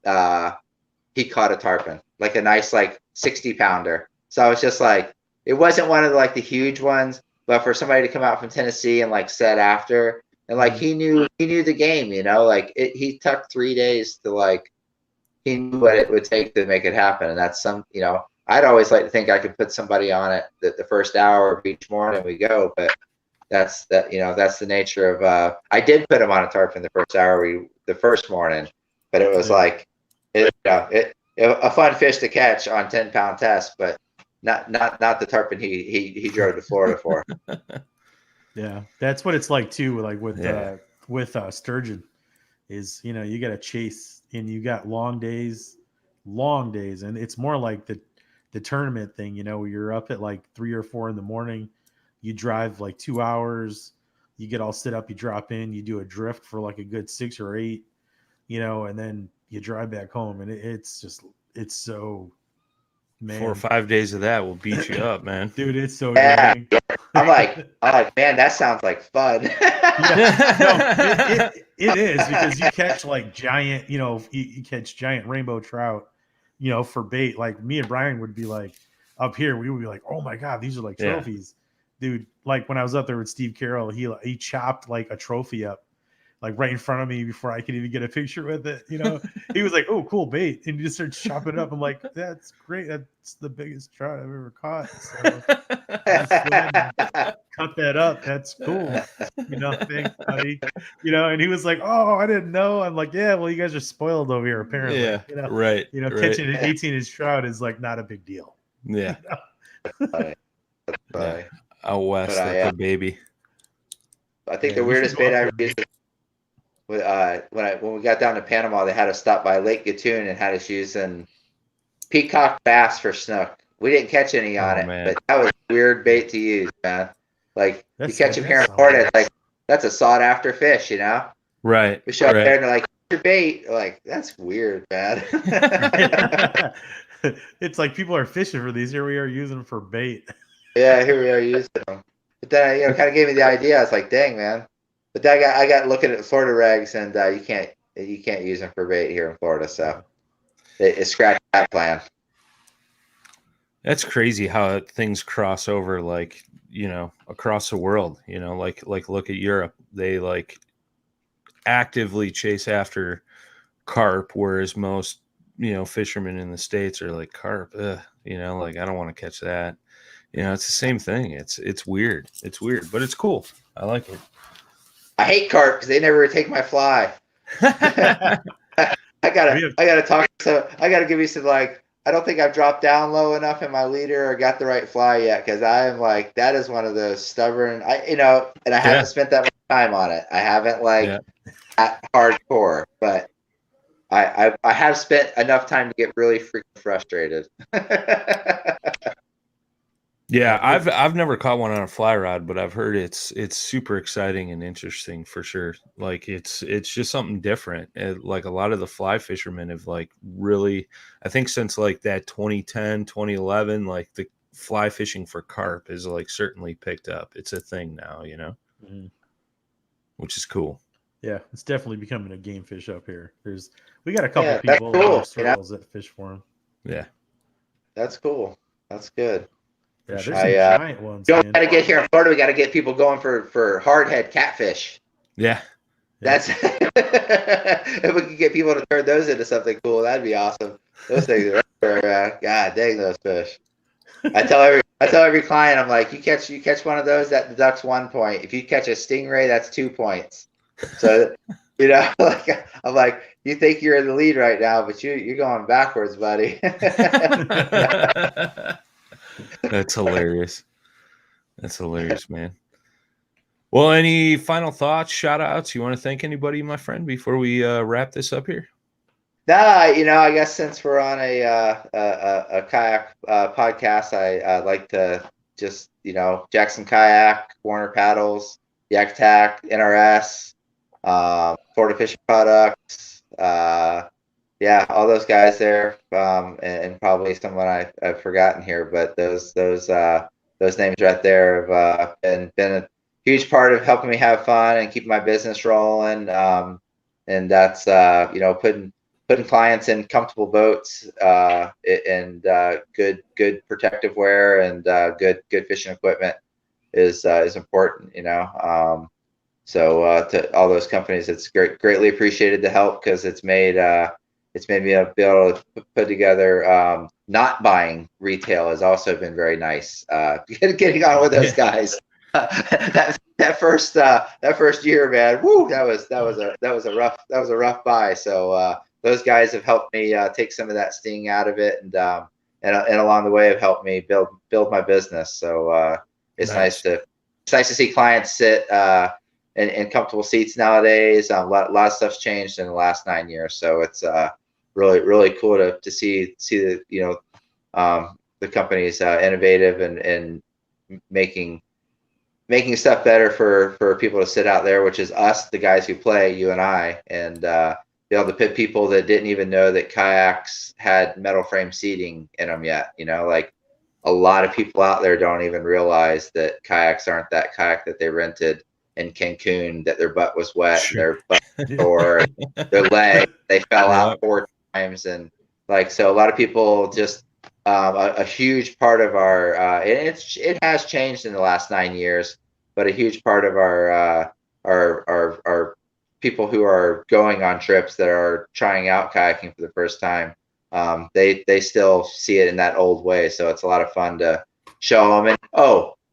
he caught a tarpon, like a nice like 60-pounder. So I was just like, it wasn't one of the huge ones, but for somebody to come out from Tennessee and like set after, and like he knew the game, like he took 3 days to like, he knew what it would take to make it happen. And that's I'd always like to think I could put somebody on it the first hour of each morning we go, but that's the nature of I did put him on a tarpon the first hour the first morning, but it was like a fun fish to catch on 10-pound test, but not the tarpon he drove to Florida for. Yeah, that's what it's like too. Like with sturgeon, is you got to chase, and you got long days, and it's more like the tournament thing. Where you're up at like 3 or 4 in the morning, you drive like 2 hours, you get all set up, you drop in, you do a drift for like a good 6 or 8, and then you drive back home, and it's so. Man. 4 or 5 days of that will beat you up, man. Dude, it's so draining. I'm like, man, that sounds like fun. Yeah, it is, because you catch like giant, you catch giant rainbow trout, for bait. Like me and Brian would be like up here, we would be like, oh my God, these are like trophies. Dude, like when I was up there with Steve Carroll, he chopped like a trophy up like right in front of me before I could even get a picture with it. He was like, "Oh, cool bait," and he just started chopping it up. I'm like, "That's great. That's the biggest trout I've ever caught." So cut that up. That's cool. Thanks, buddy. And he was like, "Oh, I didn't know." I'm like, "Yeah, well, you guys are spoiled over here, apparently." Yeah, right. Catching an 18-inch trout is like not a big deal. Yeah. That's funny. Out west, like a baby. I think the weirdest bait I ever used. When we got down to Panama, they had us stop by Lake Gatun and had us using peacock bass for snook. We didn't catch any on it, but that was a weird bait to use, man. Like you catch them here in Florida, it's like that's a sought after fish, Right. We show up there and they're like, "Your bait." Like, that's weird, man. It's like people are fishing for these. Here we are using them for bait. Yeah, here we are using them. But then kind of gave me the idea. I was like, dang, man. But then I got looking at Florida regs, and you can't use them for bait here in Florida, so it scratched that plan. That's crazy how things cross over, like across the world. Like look at Europe, they like actively chase after carp, whereas most fishermen in the States are like, carp, like I don't want to catch that. It's the same thing. It's weird. It's weird, but it's cool. I like it. I hate carp because they never take my fly. I gotta talk. So I gotta give you some like. I don't think I've dropped down low enough in my leader or got the right fly yet, because I am like, that is one of those stubborn. And I haven't spent that much time on it. I haven't at hardcore, but I have spent enough time to get really freaking frustrated. Yeah, I've never caught one on a fly rod, but I've heard it's super exciting and interesting for sure. Like it's just something different. Like a lot of the fly fishermen have like really, I think since like that 2010, 2011, like the fly fishing for carp is like certainly picked up. It's a thing now, which is cool. Yeah, it's definitely becoming a game fish up here. We got a couple people that fish for them. Yeah, that's cool. That's good. Yeah, there's some giant ones. We got to get here in Florida. We got to get people going for hardhead catfish. Yeah, that's if we could get people to turn those into something cool, that'd be awesome. Those things are God dang those fish. I tell I tell every client, I'm like, you catch one of those, that deducts 1 point. If you catch a stingray, that's 2 points. So, like I'm like, you think you're in the lead right now, but you're going backwards, buddy. That's hilarious. That's hilarious, man. Well, any final thoughts, shout outs? You want to thank anybody, my friend, before we wrap this up here? Nah, I guess since we're on a kayak podcast, I'd like to just, Jackson Kayak, Warner Paddles, Yak Tack, NRS, Florida Fishing Products, yeah, all those guys there, and probably someone I've forgotten here, but those names right there have been a huge part of helping me have fun and keeping my business rolling. And that's putting clients in comfortable boats, and good protective wear and good fishing equipment is important. So to all those companies, it's greatly appreciated the help, because it's made me be able to put together. Not buying retail has also been very nice. Getting on with those guys. That first year, man, woo, that was a rough buy. So those guys have helped me take some of that sting out of it, and along the way have helped me build my business. So it's nice to see clients sit in comfortable seats nowadays. A lot of stuff's changed in the last 9 years, so it's really cool to see the the company's innovative and making stuff better for people to sit out there, which is us, the guys who play, you and I, and be able to pit people that didn't even know that kayaks had metal frame seating in them yet. Like a lot of people out there don't even realize that kayaks aren't that kayak that they rented in Cancun, that their butt was wet, Sure. and their butt was sore, their leg, they fell out 4 times. And like, so a lot of people just, a huge part of our, it has changed in the last 9 years, but a huge part of our people who are going on trips that are trying out kayaking for the first time, they still see it in that old way. So it's a lot of fun to show them. And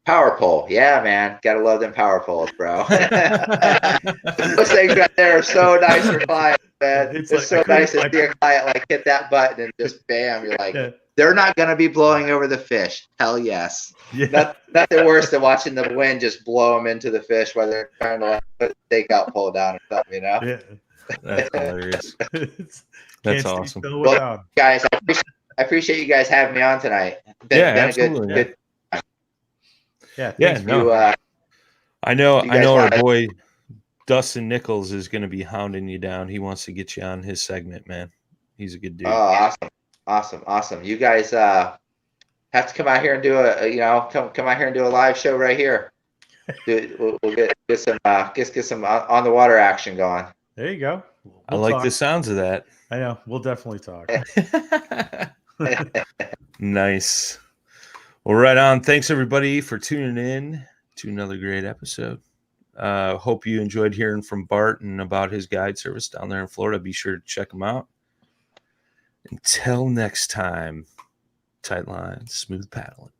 power pole, yeah, man, gotta love them power poles, bro. Those things right there are so nice for clients, man. It's so nice to see a client like hit that button and just bam, you're like, they're not gonna be blowing over the fish. Hell yes. Yeah. Nothing worse than watching the wind just blow them into the fish while they're trying to put the stakeout pole down or something, Yeah. That's hilarious. That's awesome. Well, guys, I appreciate you guys having me on tonight. Absolutely. Good. Yeah. No. I know our boy Dustin Nichols is going to be hounding you down. He wants to get you on his segment, man. He's a good dude. Oh, awesome. You guys have to come out here and do come out here and do a live show right here. We'll get some on the water action going. There you go. I like the sounds of that. I know. We'll definitely talk. Nice. Well, right on. Thanks everybody for tuning in to another great episode. Hope you enjoyed hearing from Bart and about his guide service down there in Florida. Be sure to check him out. Until next time, tight lines, smooth paddling.